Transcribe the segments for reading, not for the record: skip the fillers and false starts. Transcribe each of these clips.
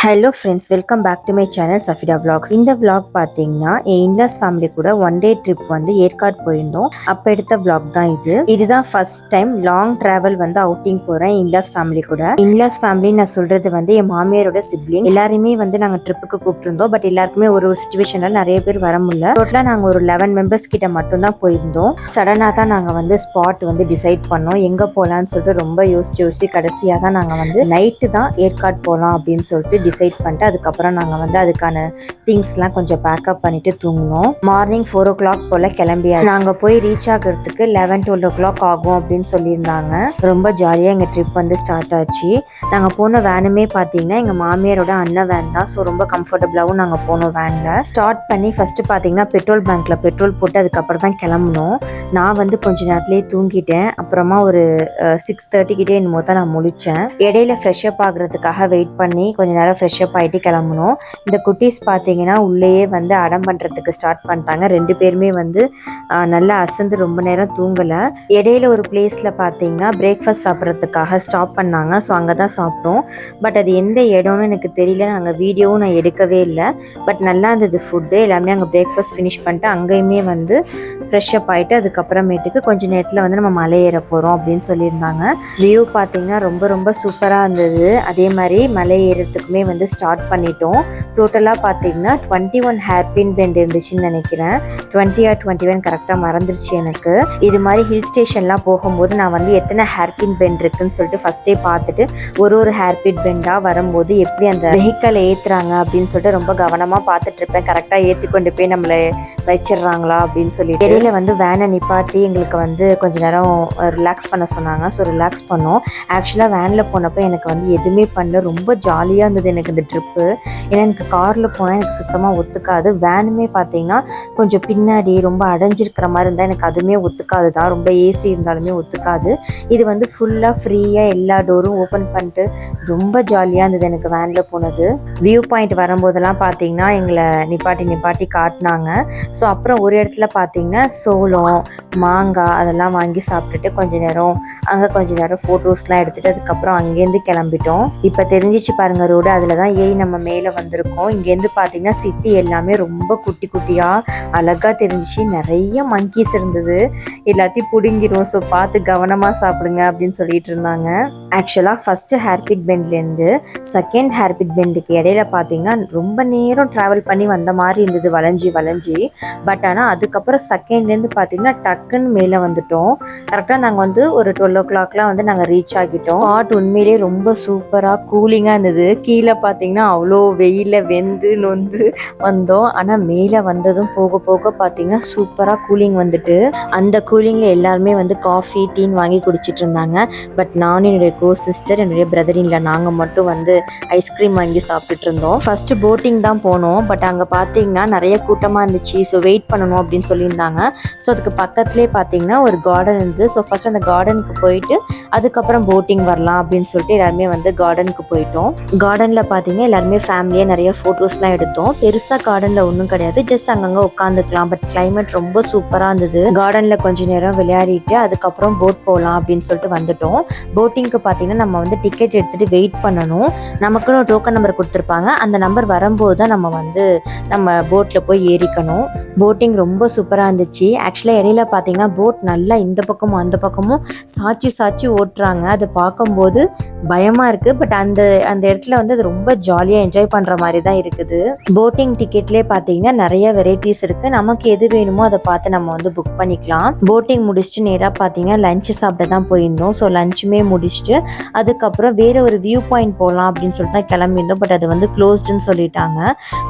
Hello friends, welcome back to my channel Safida vlogs. இந்த vlog பார்த்தீங்கன்னா என் இன்லாஸ் ஃபேமிலி கூட ஒன் டே ட்ரிப் வந்து ஏற்காடு போயிருந்தோம். அப்போ எடுத்த vlog தான் இது. இதுதான் ஃபர்ஸ்ட் டைம் லாங் டிராவல் வந்து அவுட்டிங் போகிறேன் இன்லாஸ் ஃபேமிலி கூட. இன்லாஸ் ஃபேமிலி நான் சொல்கிறது வந்து என் மாமியாரோட சிப்ளிங் எல்லாருமே வந்து நாங்கள் ட்ரிப்புக்கு கூப்பிட்டுருந்தோம். பட் எல்லாருக்குமே ஒரு சுச்சுவேஷனில் நிறைய பேர் வர முடியல. டோட்டலாக நாங்கள் ஒரு 11 மெம்பர்ஸ் கிட்ட மட்டும்தான் போயிருந்தோம். சடனாக தான் நாங்கள் வந்து ஸ்பாட் வந்து டிசைட் பண்ணோம் எங்கே போகலான்னு சொல்லிட்டு ரொம்ப யோசிச்சு கடைசியாக தான் நாங்கள் வந்து நைட்டு தான் ஏற்காடு போகலாம் அப்படின்னு சொல்லிட்டு டிசைட் பண்ணிட்டு அதுக்கப்புறம் நாங்கள் வந்து அதுக்கான திங்ஸ்லாம் கொஞ்சம் பேக்கப் பண்ணிட்டு தூங்கினோம். மார்னிங் 4 o'clock போல் கிளம்பியா நாங்கள் போய் ரீச் ஆகிறதுக்கு 11-12 o'clock ஆகும் அப்படின்னு சொல்லியிருந்தாங்க. ரொம்ப ஜாலியாக எங்கள் ட்ரிப் வந்து ஸ்டார்ட் ஆச்சு. நாங்கள் போன வேனுமே பார்த்தீங்கன்னா எங்கள் மாமியாரோட அண்ணன் வேன் தான். ஸோ ரொம்ப கம்ஃபர்டபுளாகவும் நாங்கள் போனோம் வேனில். ஸ்டார்ட் பண்ணி ஃபஸ்ட்டு பார்த்தீங்கன்னா பெட்ரோல் பேங்க்கில் பெட்ரோல் போட்டு அதுக்கப்புறம் தான் கிளம்புனோம். நான் வந்து கொஞ்ச நேரத்துலேயே தூங்கிட்டேன். அப்புறமா ஒரு 6:30 கிட்டே என்னமோ தான் நான் முழித்தேன். இடையில ஃப்ரெஷ்அப் ஆகிறதுக்காக வெயிட் பண்ணி கொஞ்ச நேரம் ஃப்ரெஷ்அப் ஆகிட்டு கிளம்புனோம். இந்த குட்டீஸ் பார்த்தீங்கன்னா உள்ளேயே வந்து அடம் பண்ணுறதுக்கு ஸ்டார்ட் பண்ணிட்டாங்க. 2 பேருமே வந்து நல்லா அசந்து ரொம்ப நேரம் தூங்கலை. இடையில ஒரு பிளேஸில் பார்த்தீங்கன்னா பிரேக்ஃபாஸ்ட் சாப்பிட்றதுக்காக ஸ்டாப் பண்ணாங்க. ஸோ அங்கே தான் சாப்பிட்டோம். பட் அது எந்த இடம்னு எனக்கு தெரியல. நாங்கள் வீடியோவும் நான் எடுக்கவே இல்லை. பட் நல்லா இருந்தது ஃபுட்டு எல்லாமே. அங்கே பிரேக்ஃபாஸ்ட் ஃபினிஷ் பண்ணிட்டு அங்கேயுமே வந்து ஃப்ரெஷ்அப் ஆகிட்டு அதுக்கப்புறமேட்டுக்கு கொஞ்சம் நேரத்தில் வந்து நம்ம மலை ஏற போகிறோம் அப்படின்னு சொல்லியிருந்தாங்க. வியூ பார்த்தீங்கன்னா ரொம்ப ரொம்ப சூப்பராக இருந்தது. அதே மாதிரி மலை ஏறத்துக்குமே வந்து ஸ்டார்ட் பண்ணிட்டோம். டோட்டலாக பார்த்தீங்கன்னா 21 ஹேர்பின் பெண்ட் இருந்துச்சுன்னு நினைக்கிறேன். 20 or 21 கரெக்டாக மறந்துருச்சு எனக்கு. இது மாதிரி ஹில் ஸ்டேஷன்லாம் போகும்போது நான் வந்து எத்தனை ஹேர்பின் பெண்ட் இருக்குன்னு சொல்லிட்டு ஃபஸ்ட்டே பார்த்துட்டு ஒரு ஹேர்பின் பெண்டாக வரும்போது எப்படி அந்த வெஹிக்கலை ஏற்றுறாங்க அப்படின்னு சொல்லிட்டு ரொம்ப கவனமாக பார்த்துட்டு இருப்பேன். கரெக்டாக ஏற்றி கொண்டு போய் நம்மளை வச்சிடுறாங்களா அப்படின்னு சொல்லிட்டு இடையில வந்து வேனை நிப்பாட்டி எங்களுக்கு வந்து கொஞ்ச நேரம் ரிலாக்ஸ் பண்ண சொன்னாங்க. ஸோ ரிலாக்ஸ் பண்ணோம். ஆக்சுவலாக வேனில் போனப்போ எனக்கு வந்து எதுவுமே பண்ணல. ரொம்ப ஜாலியாக இருந்தது எனக்கு இந்த ட்ரிப்பு. ஏன்னா எனக்கு காரில் போனால் எனக்கு சுத்தமாக ஒத்துக்காது. வேனுமே பார்த்தீங்கன்னா கொஞ்சம் பின்னாடி ரொம்ப அடைஞ்சிருக்கிற மாதிரி இருந்தால் எனக்கு அதுவுமே ஒத்துக்காது தான். ரொம்ப ஏசி இருந்தாலுமே ஒத்துக்காது. இது வந்து ஃபுல்லாக ஃப்ரீயாக எல்லா டோரும் ஓப்பன் பண்ணிட்டு ரொம்ப ஜாலியாக இருந்தது எனக்கு வேனில் போனது. வியூ பாயிண்ட் வரும்போதெல்லாம் பார்த்தீங்கன்னா எங்களை நிப்பாட்டி காட்டினாங்க. ஸோ அப்புறம் ஒரு இடத்துல பார்த்தீங்கன்னா சோளம் மாங்காய் அதெல்லாம் வாங்கி சாப்பிட்டுட்டு கொஞ்ச நேரம் ஃபோட்டோஸ்லாம் எடுத்துகிட்டு அதுக்கப்புறம் அங்கேருந்து கிளம்பிட்டோம். இப்போ தெரிஞ்சிச்சு பாருங்கள் ரோடு. அதில் தான் ஏறி நம்ம மேலே வந்திருக்கோம். இங்கேருந்து பார்த்தீங்கன்னா சிட்டி எல்லாமே ரொம்ப குட்டி குட்டியாக அழகாக தெரிஞ்சிச்சு. நிறைய மங்கீஸ் இருந்தது. எல்லாத்தையும் பிடுங்கிடும். ஸோ பார்த்து கவனமாக சாப்பிடுங்க அப்படின்னு சொல்லிட்டு இருந்தாங்க. ஆக்சுவலாக ஃபஸ்ட்டு ஹேர்பிட் பெண்ட்லேருந்து செகண்ட் ஹேர்பிட் பெண்டுக்கு இடையில பார்த்தீங்கன்னா ரொம்ப நேரம் ட்ராவல் பண்ணி வந்த மாதிரி இருந்தது வளைஞ்சி. பட் ஆனால் அதுக்கப்புறம் செகண்ட்லேருந்து பார்த்தீங்கன்னா டக்குன்னு மேலே வந்துட்டோம். கரெக்டாக நாங்கள் வந்து ஒரு 12 o'clockலாம் வந்து நாங்கள் ரீச் ஆகிட்டோம். ஸ்பாட் உண்மையிலே ரொம்ப சூப்பராக கூலிங்காக இருந்தது. கீழே பார்த்தீங்கன்னா அவ்வளோ வெயிலில் வெந்து நொந்து வந்தோம். ஆனால் மேலே வந்ததும் போக போக பார்த்தீங்கன்னா சூப்பராக கூலிங் வந்துட்டு அந்த கூலிங்கில் எல்லாருமே வந்து காஃபி டீன்னு வாங்கி குடிச்சிட்டு இருந்தாங்க. பட் நானும் என்னுடைய சிஸ்டர் என்னுடைய பிரதர் இல்லை நாங்கள் மட்டும் வந்து ஐஸ்கிரீம் வாங்கி சாப்பிட்டுட்டு இருந்தோம். ஃபஸ்ட்டு போட்டிங் தான் போனோம். பட் அங்கே பார்த்தீங்கன்னா நிறைய கூட்டமாக இருந்துச்சு. ஸோ வெயிட் பண்ணணும் அப்படின்னு சொல்லியிருந்தாங்க. ஸோ அதுக்கு பக்கத்துலேயே பார்த்தீங்கன்னா ஒரு கார்டன் இருந்தது. ஸோ ஃபஸ்ட் அந்த கார்டனுக்கு போயிட்டு அதுக்கப்புறம் போட்டிங் வரலாம் அப்படின்னு சொல்லிட்டு எல்லாருமே வந்து கார்டனுக்கு போயிட்டோம். கார்டனில் பார்த்தீங்கன்னா எல்லாருமே ஃபேமிலியாக நிறைய ஃபோட்டோஸ்லாம் எடுத்தோம். பெருசாக கார்டனில் ஒன்றும் கிடையாது. ஜஸ்ட் அங்கங்கே உட்காந்துக்கலாம். பட் கிளைமேட் ரொம்ப சூப்பராக இருந்தது. கார்டனில் கொஞ்சம் நேரம் விளையாடிட்டு அதுக்கப்புறம் போட் போகலாம் அப்படின்னு சொல்லிட்டு வந்துட்டோம். போட்டிங்க்கு பார்த்தீங்கன்னா நம்ம வந்து டிக்கெட் எடுத்துகிட்டு வெயிட் பண்ணணும். நமக்குன்னு ஒரு டோக்கன் நம்பர் கொடுத்துருப்பாங்க. அந்த நம்பர் வரும்போது தான் நம்ம போட்டில் போய் ஏறிக்கணும். போட்டிங் ரொம்ப சூப்பராக இருந்துச்சு. ஆக்சுவலாக இடையில பார்த்தீங்கன்னா போட் நல்லா இந்த பக்கமும் அந்த பக்கமும் சாட்சி ஓட்டுறாங்க. அதை பார்க்கும்போது பயமாக இருக்குது. பட் அந்த இடத்துல வந்து அது ரொம்ப ஜாலியாக என்ஜாய் பண்ணுற மாதிரி தான் இருக்குது. போட்டிங் டிக்கெட்லேயே பார்த்தீங்கன்னா நிறைய வெரைட்டிஸ் இருக்குது. நமக்கு எது வேணுமோ அதை பார்த்து நம்ம வந்து புக் பண்ணிக்கலாம். போட்டிங் முடிச்சுட்டு நேராக பார்த்தீங்கன்னா லஞ்சு சாப்பிட தான் போயிருந்தோம். ஸோ லஞ்சுமே முடிச்சுட்டு அதுக்கப்புறம் வேறு ஒரு வியூ பாயிண்ட் போகலாம் அப்படின்னு சொல்லிட்டு தான் கிளம்பியிருந்தோம். பட் அது வந்து க்ளோஸ்டுன்னு சொல்லிட்டாங்க.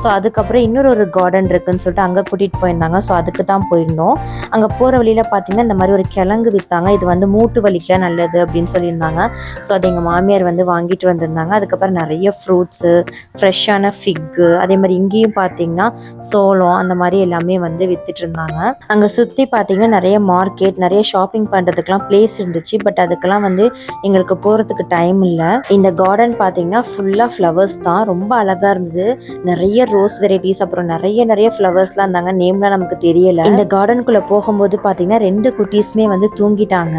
ஸோ அதுக்கப்புறம் இன்னொரு கார்டன் இருக்குன்னு சொல்லிட்டு அங்கே கூட்டிகிட்டு போயிருந்தாங்க. ஸோ அதுக்கு தான் போயிருந்தோம். அங்கே போகிற வழியில் பார்த்தீங்கன்னா இந்த மாதிரி ஒரு கிழங்கு விற்றாங்க. இது வந்து மூட்டு வலிக்கலாம் நல்லது அப்படின்னு சொல்லியிருந்தாங்க. ஸோ அது எங்கள் மாமியார் வந்து வாங்கிட்டு வந்திருந்தாங்க. அதுக்கப்புறம் நிறைய ஃப்ரூட்ஸு ஃப்ரெஷ்ஷான ஃபிக்கு அதே மாதிரி இங்கேயும் பார்த்தீங்கன்னா சோளம் அந்த மாதிரி எல்லாமே வந்து வித்துட்டு இருந்தாங்க. அங்கே சுற்றி பார்த்தீங்கன்னா நிறைய மார்க்கெட் நிறைய ஷாப்பிங் பண்ணுறதுக்கெலாம் பிளேஸ் இருந்துச்சு. பட் அதுக்கெல்லாம் வந்து எங்களுக்கு போகிறதுக்கு டைம் இல்லை. இந்த கார்டன் பார்த்தீங்கன்னா ஃபுல்லாக ஃப்ளவர்ஸ் தான். ரொம்ப அழகாக இருந்தது. நிறைய ரோஸ் வெரைட்டிஸ் லில்லிஸ், அப்புறம் நிறைய ஃப்ளவர்ஸ்லாம் இருந்தாங்க. நேம்லாம் நமக்கு தெரியல. இந்த கார்டனுக்குள்ள போகும்போது பாத்தீங்கன்னா 2 குட்டீஸ்மே வந்து தூங்கிட்டாங்க.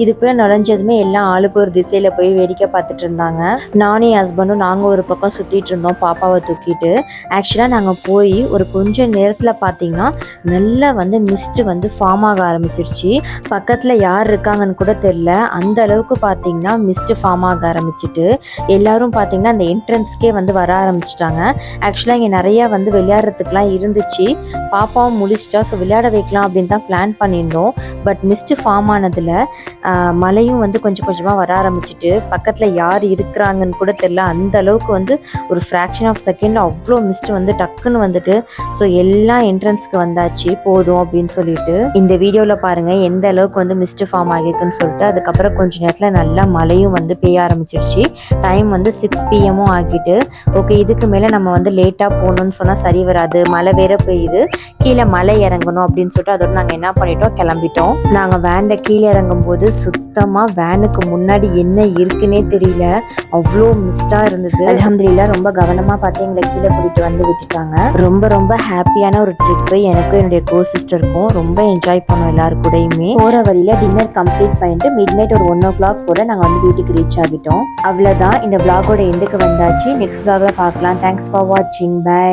இதுக்குள்ள நுழைஞ்சதுமே எல்லாம் ஆளுக்கு ஒரு திசையில போய் வேடிக்கை பார்த்துட்டு இருந்தாங்க. நானும் என் ஹஸ்பண்டும் நாங்க ஒரு பக்கம் சுத்திட்டு இருந்தோம் பாப்பாவை தூக்கிட்டு. ஆக்சுவலா நாங்க போய் ஒரு கொஞ்ச நேரத்துல பாத்தீங்கன்னா நல்லா வந்து மிஸ்ட் வந்து ஃபார்ம் ஆக ஆரம்பிச்சிருச்சு. பக்கத்துல யார் இருக்காங்கன்னு கூட தெரியல. அந்த அளவுக்கு பாத்தீங்கன்னா மிஸ்ட் ஃபார்ம் ஆக ஆரம்பிச்சுட்டு எல்லாரும் பாத்தீங்கன்னா அந்த என்ட்ரன்ஸ்க்கே வந்து வர ஆரம்பிச்சிட்டாங்க. ஆக்சுவலா இங்க நிறைய வந்து விளையாடுறதுக்குலாம் இருந்துச்சு. பாப்பாவும் முழிச்சிட்டா, ஸோ விளையாட வைக்கலாம் அப்படின்னு தான் பிளான் பண்ணியிருந்தோம். பட் மிஸ்ட் ஃபார்ம் ஆனதுல மழையும் வந்து கொஞ்சம் கொஞ்சமாக வர ஆரம்பிச்சிட்டு பக்கத்தில் யார் இருக்கிறாங்கன்னு கூட தெரியல. அந்த அளவுக்கு வந்து ஒரு ஃப்ராக்ஷன் ஆஃப் செகண்டில் அவ்வளோ மிஸ்ட் வந்து டக்குன்னு வந்துட்டு ஸோ எல்லா என்ட்ரன்ஸ்க்கு வந்தாச்சு போதும் அப்படின்னு சொல்லிட்டு. இந்த வீடியோவில் பாருங்கள் எந்த அளவுக்கு வந்து மிஸ்ட் ஃபார்ம் ஆகிருக்குன்னு சொல்லிட்டு. அதுக்கப்புறம் கொஞ்ச நேரத்தில் நல்லா மழையும் வந்து பெய்ய ஆரம்பிச்சிருச்சு. டைம் வந்து 6 PM ஆகிட்டு. ஓகே, இதுக்கு மேலே நம்ம வந்து லேட்டாக போகணும்னு சொன்னால் சரி வராது, மழை வேற பெய்யுது, கீழே மலை இறங்கணும் அப்படின்னு சொல்லிட்டு அதோட நாங்கள் என்ன பண்ணிட்டோம், கிளம்பிட்டோம். நாங்கள் வேன்ல கீழே இறங்கும் போது சுத்தமாக வேனுக்கு முன்னாடி என்ன இருக்குன்னே தெரியல, அவ்வளோ மிஸ்டாக இருந்தது. அல்ஹம்துலில்லாஹ் ரொம்ப கவனமாக பார்த்து எங்களை கீழே கூட்டிட்டு வந்து விட்டுட்டாங்க. ரொம்ப ஹாப்பியான ஒரு ட்ரிப்பு. எனக்கும் என்னுடைய கோ சிஸ்டருக்கும் ரொம்ப என்ஜாய் பண்ணோம் எல்லாரு கூடயுமே. போகிற வழியில் டின்னர் கம்ப்ளீட் பண்ணிட்டு மிட் நைட் ஒரு 1 o'clock கூட நாங்கள் வந்து வீட்டுக்கு ரீச் ஆகிட்டோம். அவ்வளோதான், இந்த vlog-ஓட எண்டுக்கு வந்தாச்சு. நெக்ஸ்ட் vlog-ல பார்க்கலாம். தேங்க்ஸ் ஃபார் வாட்சிங். பை.